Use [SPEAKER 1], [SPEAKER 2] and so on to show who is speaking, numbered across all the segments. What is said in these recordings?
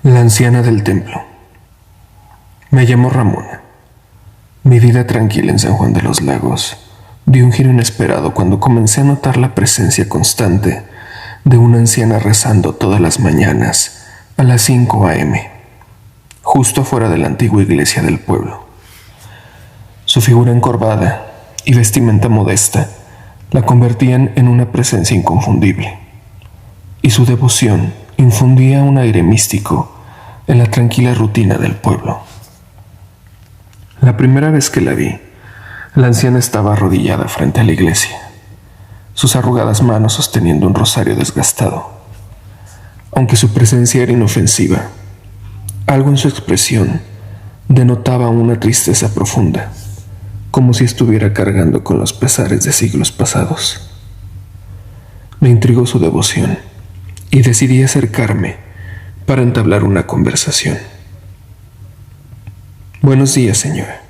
[SPEAKER 1] La anciana del templo. Me llamo Ramona. Mi vida tranquila en San Juan de los Lagos dio un giro inesperado cuando comencé a notar la presencia constante de una anciana rezando todas las mañanas a las 5 a.m., justo afuera de la antigua iglesia del pueblo. Su figura encorvada y vestimenta modesta la convertían en una presencia inconfundible, y su devoción infundía un aire místico en la tranquila rutina del pueblo. La primera vez que la vi, la anciana estaba arrodillada frente a la iglesia, sus arrugadas manos sosteniendo un rosario desgastado. Aunque su presencia era inofensiva, algo en su expresión denotaba una tristeza profunda, como si estuviera cargando con los pesares de siglos pasados. Me intrigó su devoción y decidí acercarme para entablar una conversación. «Buenos días, señora.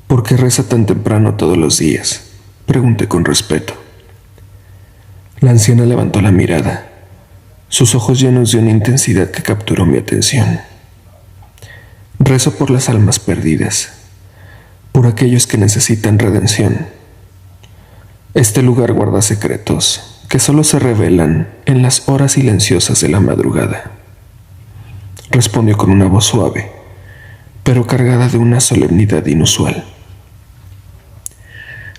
[SPEAKER 1] ¿Por qué reza tan temprano todos los días?», pregunté con respeto. La anciana levantó la mirada, sus ojos llenos de una intensidad que capturó mi atención. «Rezo por las almas perdidas, por aquellos que necesitan redención. Este lugar guarda secretos que solo se revelan en las horas silenciosas de la madrugada», respondió con una voz suave, pero cargada de una solemnidad inusual.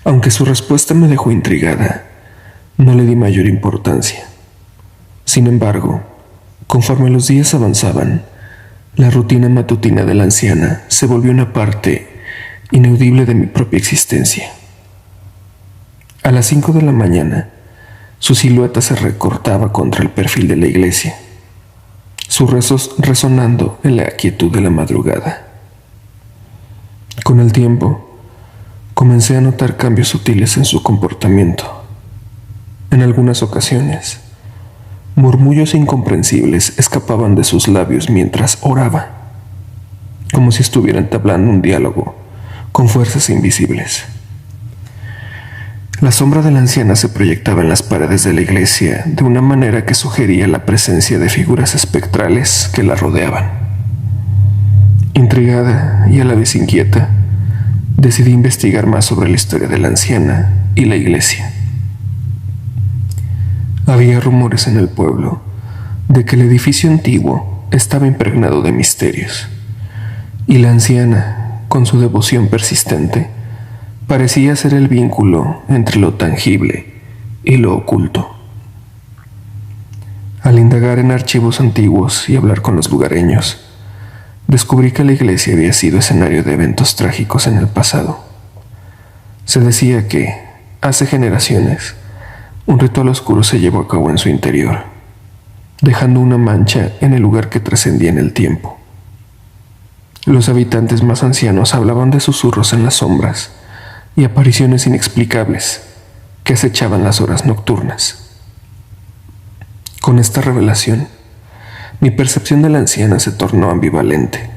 [SPEAKER 1] Aunque su respuesta me dejó intrigada, no le di mayor importancia. Sin embargo, conforme los días avanzaban, la rutina matutina de la anciana se volvió una parte ineludible de mi propia existencia. A las 5 de la mañana, su silueta se recortaba contra el perfil de la iglesia, sus rezos resonando en la quietud de la madrugada. Con el tiempo, comencé a notar cambios sutiles en su comportamiento. En algunas ocasiones, murmullos incomprensibles escapaban de sus labios mientras oraba, como si estuviera entablando un diálogo con fuerzas invisibles. La sombra de la anciana se proyectaba en las paredes de la iglesia de una manera que sugería la presencia de figuras espectrales que la rodeaban. Intrigada y a la vez inquieta, decidí investigar más sobre la historia de la anciana y la iglesia. Había rumores en el pueblo de que el edificio antiguo estaba impregnado de misterios, y la anciana, con su devoción persistente, parecía ser el vínculo entre lo tangible y lo oculto. Al indagar en archivos antiguos y hablar con los lugareños, descubrí que la iglesia había sido escenario de eventos trágicos en el pasado. Se decía que, hace generaciones, un ritual oscuro se llevó a cabo en su interior, dejando una mancha en el lugar que trascendía en el tiempo. Los habitantes más ancianos hablaban de susurros en las sombras y apariciones inexplicables que acechaban las horas nocturnas. Con esta revelación, mi percepción de la anciana se tornó ambivalente.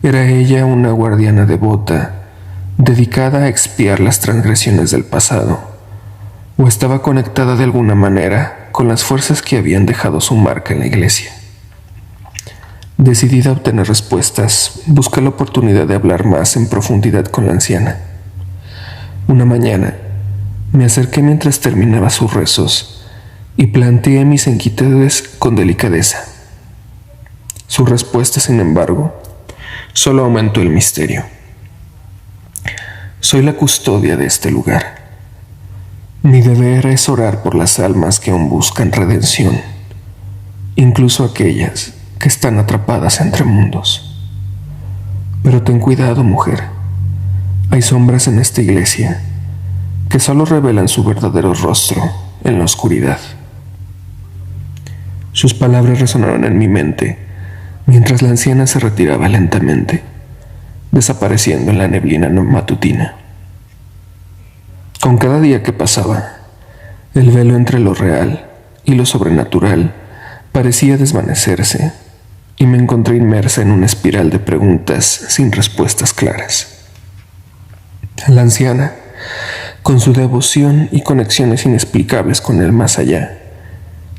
[SPEAKER 1] ¿Era ella una guardiana devota, dedicada a expiar las transgresiones del pasado, o estaba conectada de alguna manera con las fuerzas que habían dejado su marca en la iglesia? Decidida a obtener respuestas, busqué la oportunidad de hablar más en profundidad con la anciana. Una mañana, me acerqué mientras terminaba sus rezos y planteé mis inquietudes con delicadeza. Su respuesta, sin embargo, solo aumentó el misterio. «Soy la custodia de este lugar. Mi deber es orar por las almas que aún buscan redención, incluso aquellas que están atrapadas entre mundos. Pero ten cuidado, mujer. Hay sombras en esta iglesia que solo revelan su verdadero rostro en la oscuridad». Sus palabras resonaron en mi mente mientras la anciana se retiraba lentamente, desapareciendo en la neblina matutina. Con cada día que pasaba, el velo entre lo real y lo sobrenatural parecía desvanecerse, y me encontré inmersa en una espiral de preguntas sin respuestas claras. La anciana, con su devoción y conexiones inexplicables con el más allá,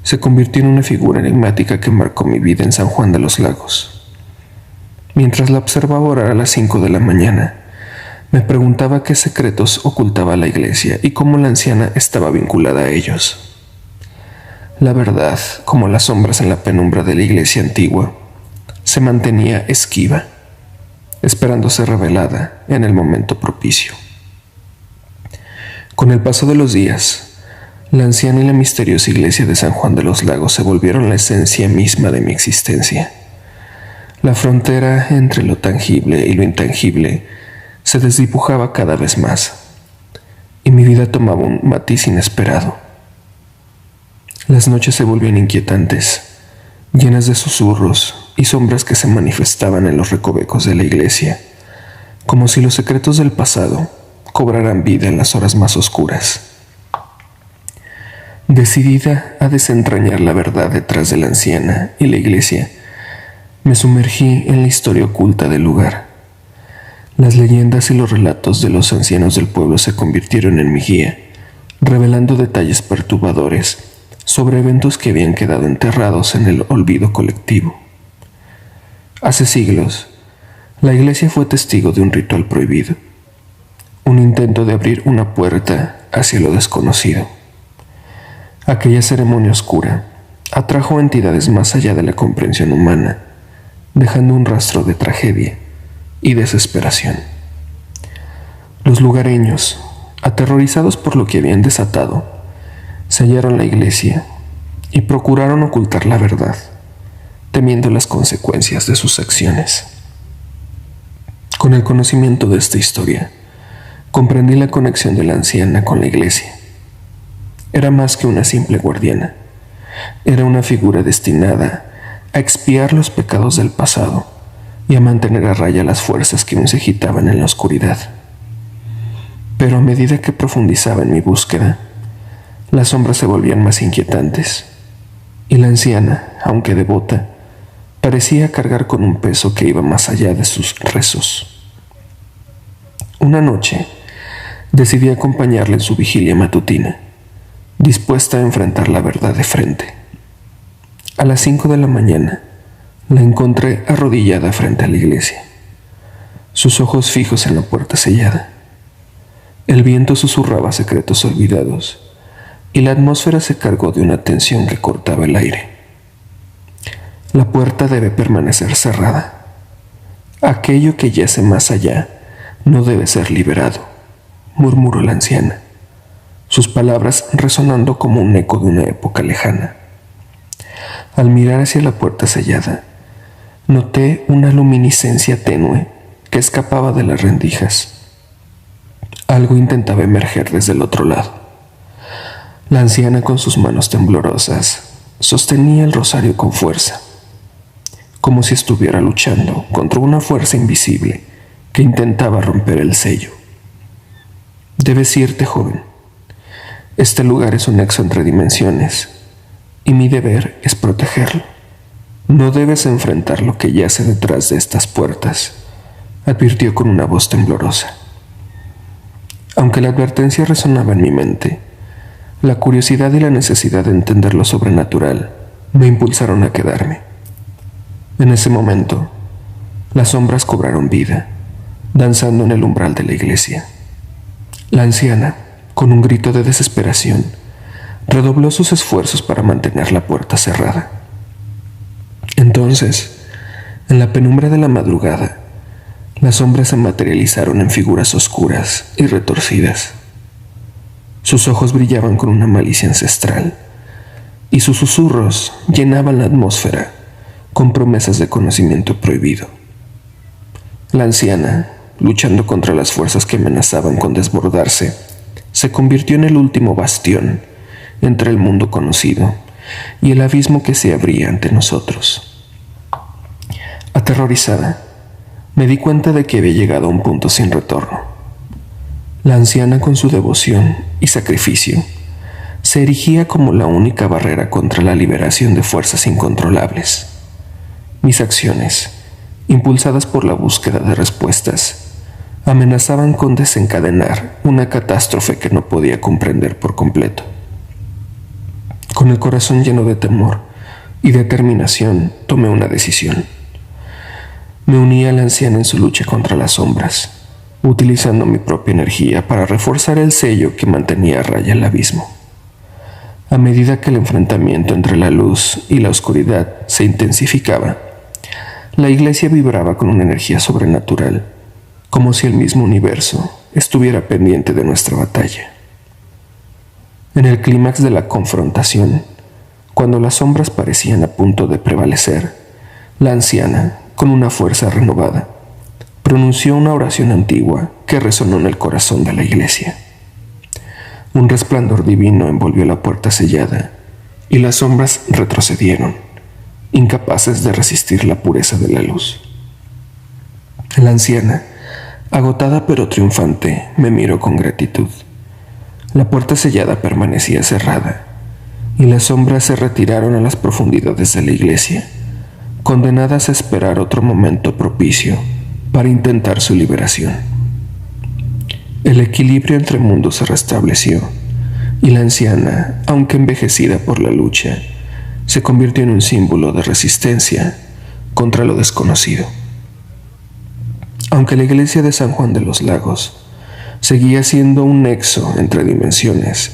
[SPEAKER 1] se convirtió en una figura enigmática que marcó mi vida en San Juan de los Lagos. Mientras la observaba orar a las 5 de la mañana, me preguntaba qué secretos ocultaba la iglesia y cómo la anciana estaba vinculada a ellos. La verdad, como las sombras en la penumbra de la iglesia antigua, se mantenía esquiva, esperando ser revelada en el momento propicio. Con el paso de los días, la anciana y la misteriosa iglesia de San Juan de los Lagos se volvieron la esencia misma de mi existencia. La frontera entre lo tangible y lo intangible se desdibujaba cada vez más, y mi vida tomaba un matiz inesperado. Las noches se volvían inquietantes, llenas de susurros y sombras que se manifestaban en los recovecos de la iglesia, como si los secretos del pasado cobraran vida en las horas más oscuras. Decidida a desentrañar la verdad detrás de la anciana y la iglesia, me sumergí en la historia oculta del lugar. Las leyendas y los relatos de los ancianos del pueblo se convirtieron en mi guía, revelando detalles perturbadores sobre eventos que habían quedado enterrados en el olvido colectivo. Hace siglos, la iglesia fue testigo de un ritual prohibido, un intento de abrir una puerta hacia lo desconocido. Aquella ceremonia oscura atrajo entidades más allá de la comprensión humana, dejando un rastro de tragedia y desesperación. Los lugareños, aterrorizados por lo que habían desatado, sellaron la iglesia y procuraron ocultar la verdad, temiendo las consecuencias de sus acciones. Con el conocimiento de esta historia, comprendí la conexión de la anciana con la iglesia. Era más que una simple guardiana. Era una figura destinada a expiar los pecados del pasado y a mantener a raya las fuerzas que aún se agitaban en la oscuridad. Pero a medida que profundizaba en mi búsqueda, las sombras se volvían más inquietantes, y la anciana, aunque devota, parecía cargar con un peso que iba más allá de sus rezos. Una noche, decidí acompañarla en su vigilia matutina, dispuesta a enfrentar la verdad de frente. A las 5 de la mañana, la encontré arrodillada frente a la iglesia, sus ojos fijos en la puerta sellada. El viento susurraba secretos olvidados, y la atmósfera se cargó de una tensión que cortaba el aire. La puerta debe permanecer cerrada. Aquello que yace más allá no debe ser liberado, murmuró la anciana, sus palabras resonando como un eco de una época lejana. Al mirar hacia la puerta sellada, noté una luminiscencia tenue que escapaba de las rendijas. Algo intentaba emerger desde el otro lado. La anciana, con sus manos temblorosas, sostenía el rosario con fuerza, como si estuviera luchando contra una fuerza invisible que intentaba romper el sello. Debes irte, joven. Este lugar es un nexo entre dimensiones, y mi deber es protegerlo. No debes enfrentar lo que yace detrás de estas puertas, advirtió con una voz temblorosa. Aunque la advertencia resonaba en mi mente, la curiosidad y la necesidad de entender lo sobrenatural me impulsaron a quedarme. En ese momento, las sombras cobraron vida, danzando en el umbral de la iglesia. La anciana, con un grito de desesperación, redobló sus esfuerzos para mantener la puerta cerrada. Entonces, en la penumbra de la madrugada, las sombras se materializaron en figuras oscuras y retorcidas. Sus ojos brillaban con una malicia ancestral, y sus susurros llenaban la atmósfera con promesas de conocimiento prohibido. La anciana, luchando contra las fuerzas que amenazaban con desbordarse, se convirtió en el último bastión entre el mundo conocido y el abismo que se abría ante nosotros. Aterrorizada, me di cuenta de que había llegado a un punto sin retorno. La anciana, con su devoción y sacrificio, se erigía como la única barrera contra la liberación de fuerzas incontrolables. Mis acciones, impulsadas por la búsqueda de respuestas, amenazaban con desencadenar una catástrofe que no podía comprender por completo. Con el corazón lleno de temor y determinación, tomé una decisión. Me uní a la anciana en su lucha contra las sombras, utilizando mi propia energía para reforzar el sello que mantenía a raya el abismo. A medida que el enfrentamiento entre la luz y la oscuridad se intensificaba, la iglesia vibraba con una energía sobrenatural, como si el mismo universo estuviera pendiente de nuestra batalla. En el clímax de la confrontación, cuando las sombras parecían a punto de prevalecer, la anciana, con una fuerza renovada, pronunció una oración antigua que resonó en el corazón de la iglesia. Un resplandor divino envolvió la puerta sellada y las sombras retrocedieron, incapaces de resistir la pureza de la luz. La anciana, agotada pero triunfante, me miró con gratitud. La puerta sellada permanecía cerrada y las sombras se retiraron a las profundidades de la iglesia, condenadas a esperar otro momento propicio para intentar su liberación. El equilibrio entre mundos se restableció y la anciana, aunque envejecida por la lucha, se convirtió en un símbolo de resistencia contra lo desconocido. Aunque la iglesia de San Juan de los Lagos seguía siendo un nexo entre dimensiones,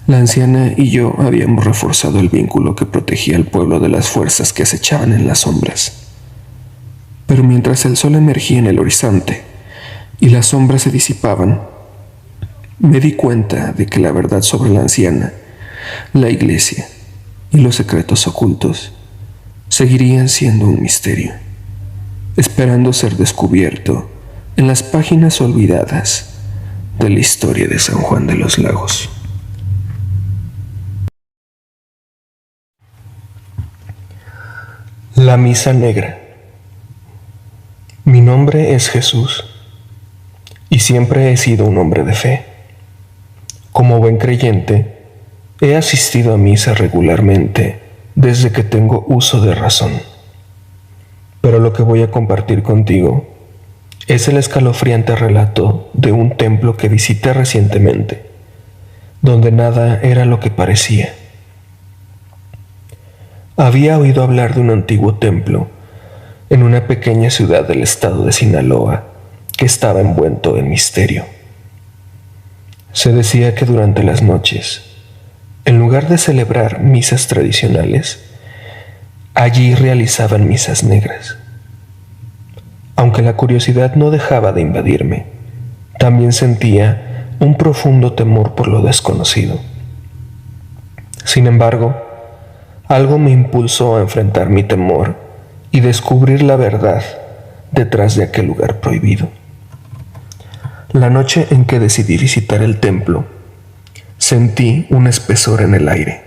[SPEAKER 1] la anciana y yo habíamos reforzado el vínculo que protegía al pueblo de las fuerzas que acechaban en las sombras. Pero mientras el sol emergía en el horizonte y las sombras se disipaban, me di cuenta de que la verdad sobre la anciana, la iglesia y los secretos ocultos seguirían siendo un misterio, esperando ser descubierto en las páginas olvidadas de la historia de San Juan de los Lagos. La misa negra. Mi nombre es Jesús y siempre he sido un hombre de fe. Como buen creyente, he asistido a misa regularmente desde que tengo uso de razón. Pero lo que voy a compartir contigo es el escalofriante relato de un templo que visité recientemente, donde nada era lo que parecía. Había oído hablar de un antiguo templo en una pequeña ciudad del estado de Sinaloa que estaba envuelto en misterio. Se decía que durante las noches, en lugar de celebrar misas tradicionales, allí realizaban misas negras. Aunque la curiosidad no dejaba de invadirme, también sentía un profundo temor por lo desconocido. Sin embargo, algo me impulsó a enfrentar mi temor y descubrir la verdad detrás de aquel lugar prohibido. La noche en que decidí visitar el templo, sentí un espesor en el aire,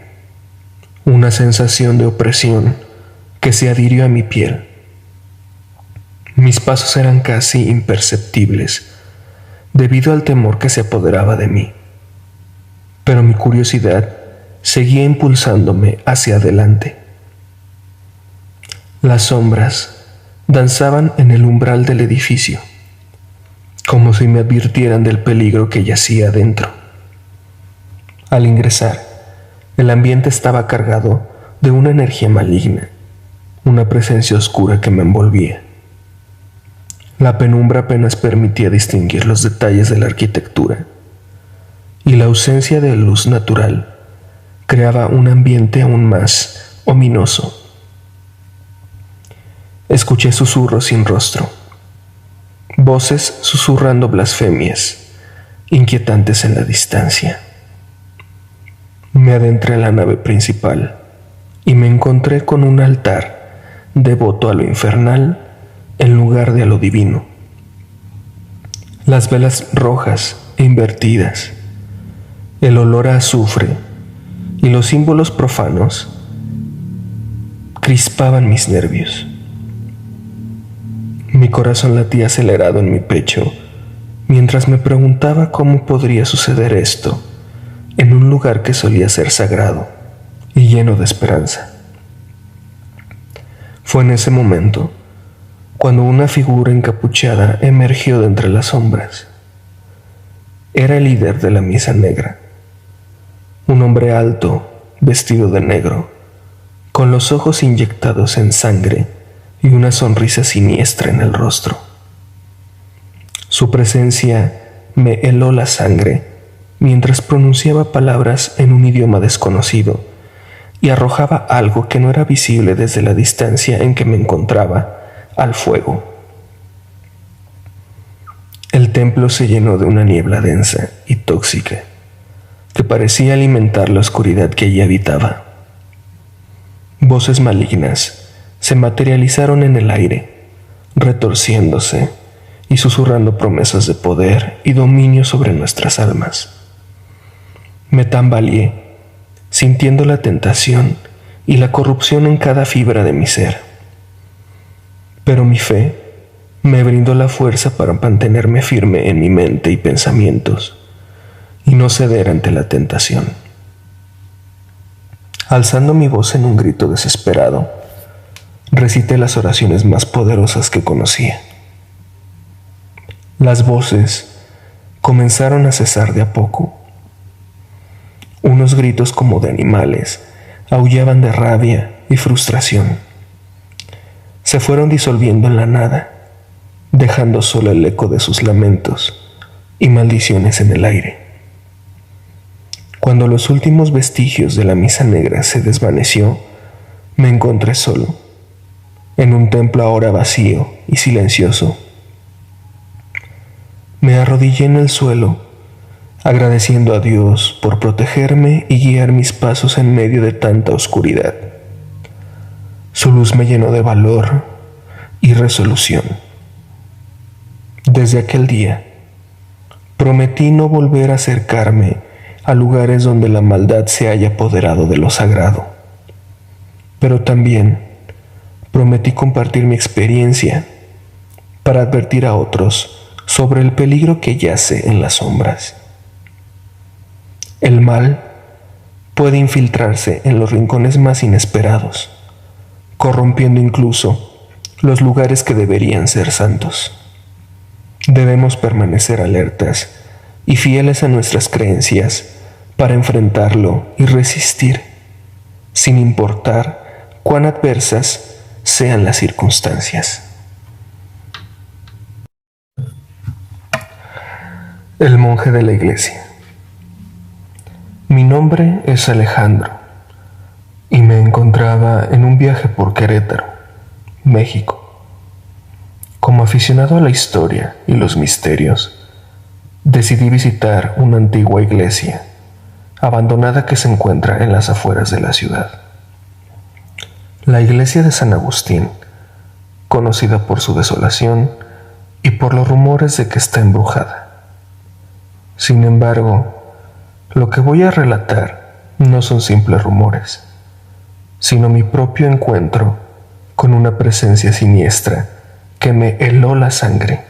[SPEAKER 1] una sensación de opresión que se adhirió a mi piel. Mis pasos eran casi imperceptibles debido al temor que se apoderaba de mí, pero mi curiosidad seguía impulsándome hacia adelante. Las sombras danzaban en el umbral del edificio, como si me advirtieran del peligro que yacía dentro. Al ingresar, el ambiente estaba cargado de una energía maligna, una presencia oscura que me envolvía. La penumbra apenas permitía distinguir los detalles de la arquitectura, y la ausencia de luz natural creaba un ambiente aún más ominoso. Escuché susurros sin rostro, voces susurrando blasfemias, inquietantes en la distancia. Me adentré en la nave principal y me encontré con un altar devoto a lo infernal en lugar de a lo divino. Las velas rojas e invertidas, el olor a azufre y los símbolos profanos crispaban mis nervios. Mi corazón latía acelerado en mi pecho mientras me preguntaba cómo podría suceder esto en un lugar que solía ser sagrado y lleno de esperanza. Fue en ese momento cuando una figura encapuchada emergió de entre las sombras. Era el líder de la misa negra, un hombre alto, vestido de negro, con los ojos inyectados en sangre y una sonrisa siniestra en el rostro. Su presencia me heló la sangre mientras pronunciaba palabras en un idioma desconocido y arrojaba algo que no era visible desde la distancia en que me encontraba al fuego. El templo se llenó de una niebla densa y tóxica que parecía alimentar la oscuridad que allí habitaba. Voces malignas se materializaron en el aire, retorciéndose y susurrando promesas de poder y dominio sobre nuestras almas. Me tambaleé, sintiendo la tentación y la corrupción en cada fibra de mi ser. Pero mi fe me brindó la fuerza para mantenerme firme en mi mente y pensamientos y no ceder ante la tentación. Alzando mi voz en un grito desesperado, recité las oraciones más poderosas que conocía. Las voces comenzaron a cesar de a poco. Unos gritos como de animales aullaban de rabia y frustración. Se fueron disolviendo en la nada, dejando solo el eco de sus lamentos y maldiciones en el aire. Cuando los últimos vestigios de la misa negra se desvaneció, me encontré solo, en un templo ahora vacío y silencioso. Me arrodillé en el suelo, agradeciendo a Dios por protegerme y guiar mis pasos en medio de tanta oscuridad. Su luz me llenó de valor y resolución. Desde aquel día, prometí no volver a acercarme a lugares donde la maldad se haya apoderado de lo sagrado. Pero también prometí compartir mi experiencia para advertir a otros sobre el peligro que yace en las sombras. El mal puede infiltrarse en los rincones más inesperados, corrompiendo incluso los lugares que deberían ser santos. Debemos permanecer alertas y fieles a nuestras creencias para enfrentarlo y resistir, sin importar cuán adversas sean las circunstancias. El monje de la iglesia. Mi nombre es Alejandro y me encontraba en un viaje por Querétaro, México. Como aficionado a la historia y los misterios, decidí visitar una antigua iglesia abandonada que se encuentra en las afueras de la ciudad. La iglesia de San Agustín, conocida por su desolación y por los rumores de que está embrujada. Sin embargo, lo que voy a relatar no son simples rumores, sino mi propio encuentro con una presencia siniestra que me heló la sangre.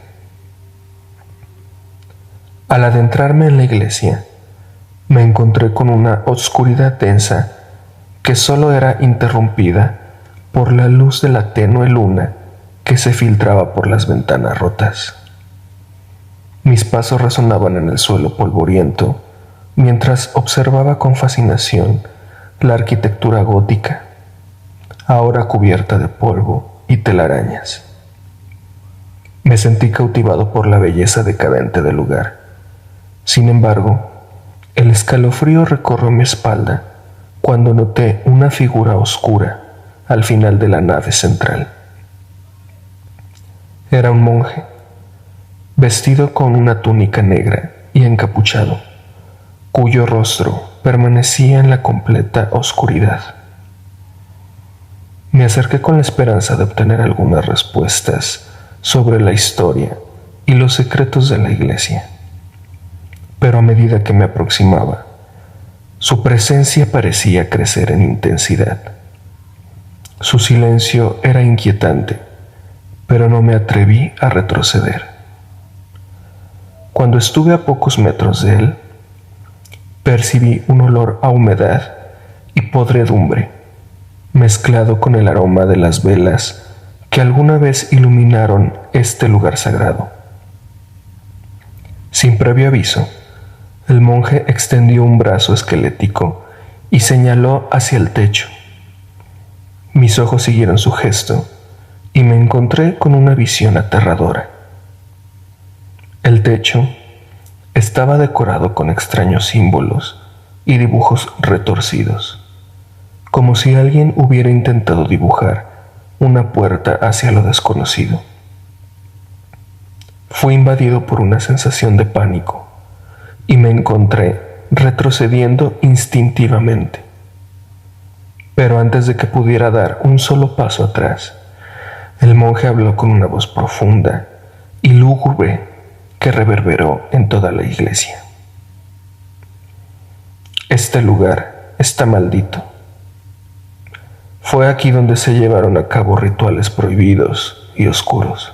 [SPEAKER 1] Al adentrarme en la iglesia, me encontré con una oscuridad densa que solo era interrumpida por la luz de la tenue luna que se filtraba por las ventanas rotas. Mis pasos resonaban en el suelo polvoriento mientras observaba con fascinación la arquitectura gótica, ahora cubierta de polvo y telarañas. Me sentí cautivado por la belleza decadente del lugar. Sin embargo, el escalofrío recorrió mi espalda cuando noté una figura oscura al final de la nave central. Era un monje, vestido con una túnica negra y encapuchado, cuyo rostro permanecía en la completa oscuridad. Me acerqué con la esperanza de obtener algunas respuestas sobre la historia y los secretos de la iglesia. Pero a medida que me aproximaba, su presencia parecía crecer en intensidad. Su silencio era inquietante, pero no me atreví a retroceder. Cuando estuve a pocos metros de él, percibí un olor a humedad y podredumbre, mezclado con el aroma de las velas que alguna vez iluminaron este lugar sagrado. Sin previo aviso, el monje extendió un brazo esquelético y señaló hacia el techo. Mis ojos siguieron su gesto y me encontré con una visión aterradora. El techo estaba decorado con extraños símbolos y dibujos retorcidos, como si alguien hubiera intentado dibujar una puerta hacia lo desconocido. Fui invadido por una sensación de pánico y me encontré retrocediendo instintivamente. Pero antes de que pudiera dar un solo paso atrás, el monje habló con una voz profunda y lúgubre que reverberó en toda la iglesia. Este lugar está maldito. Fue aquí donde se llevaron a cabo rituales prohibidos y oscuros.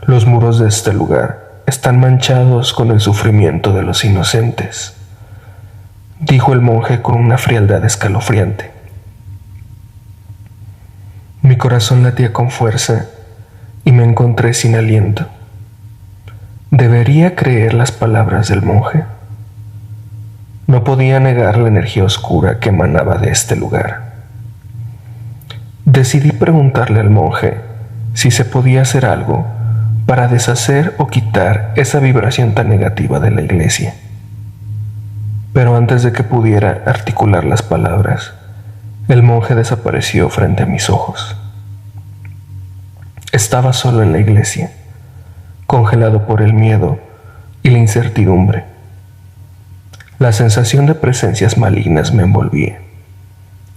[SPEAKER 1] Los muros de este lugar están manchados con el sufrimiento de los inocentes, dijo el monje con una frialdad escalofriante. Mi corazón latía con fuerza y me encontré sin aliento. ¿Debería creer las palabras del monje? No podía negar la energía oscura que emanaba de este lugar. Decidí preguntarle al monje si se podía hacer algo para deshacer o quitar esa vibración tan negativa de la iglesia. Pero antes de que pudiera articular las palabras, el monje desapareció frente a mis ojos. Estaba solo en la iglesia, congelado por el miedo y la incertidumbre. La sensación de presencias malignas me envolvía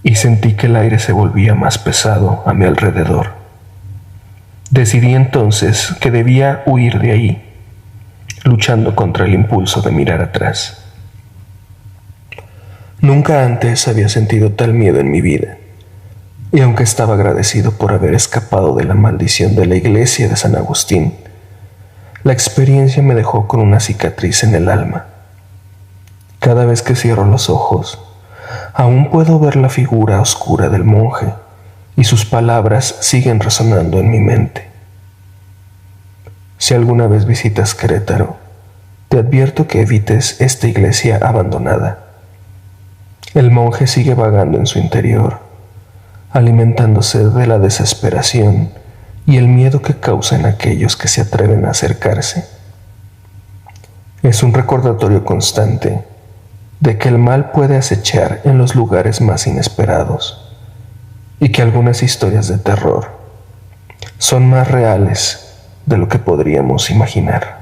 [SPEAKER 1] y sentí que el aire se volvía más pesado a mi alrededor. Decidí entonces que debía huir de ahí, luchando contra el impulso de mirar atrás. Nunca antes había sentido tal miedo en mi vida, y aunque estaba agradecido por haber escapado de la maldición de la iglesia de San Agustín, la experiencia me dejó con una cicatriz en el alma. Cada vez que cierro los ojos, aún puedo ver la figura oscura del monje y sus palabras siguen resonando en mi mente. Si alguna vez visitas Querétaro, te advierto que evites esta iglesia abandonada. El monje sigue vagando en su interior, alimentándose de la desesperación y el miedo que causan aquellos que se atreven a acercarse. Es un recordatorio constante de que el mal puede acechar en los lugares más inesperados y que algunas historias de terror son más reales de lo que podríamos imaginar.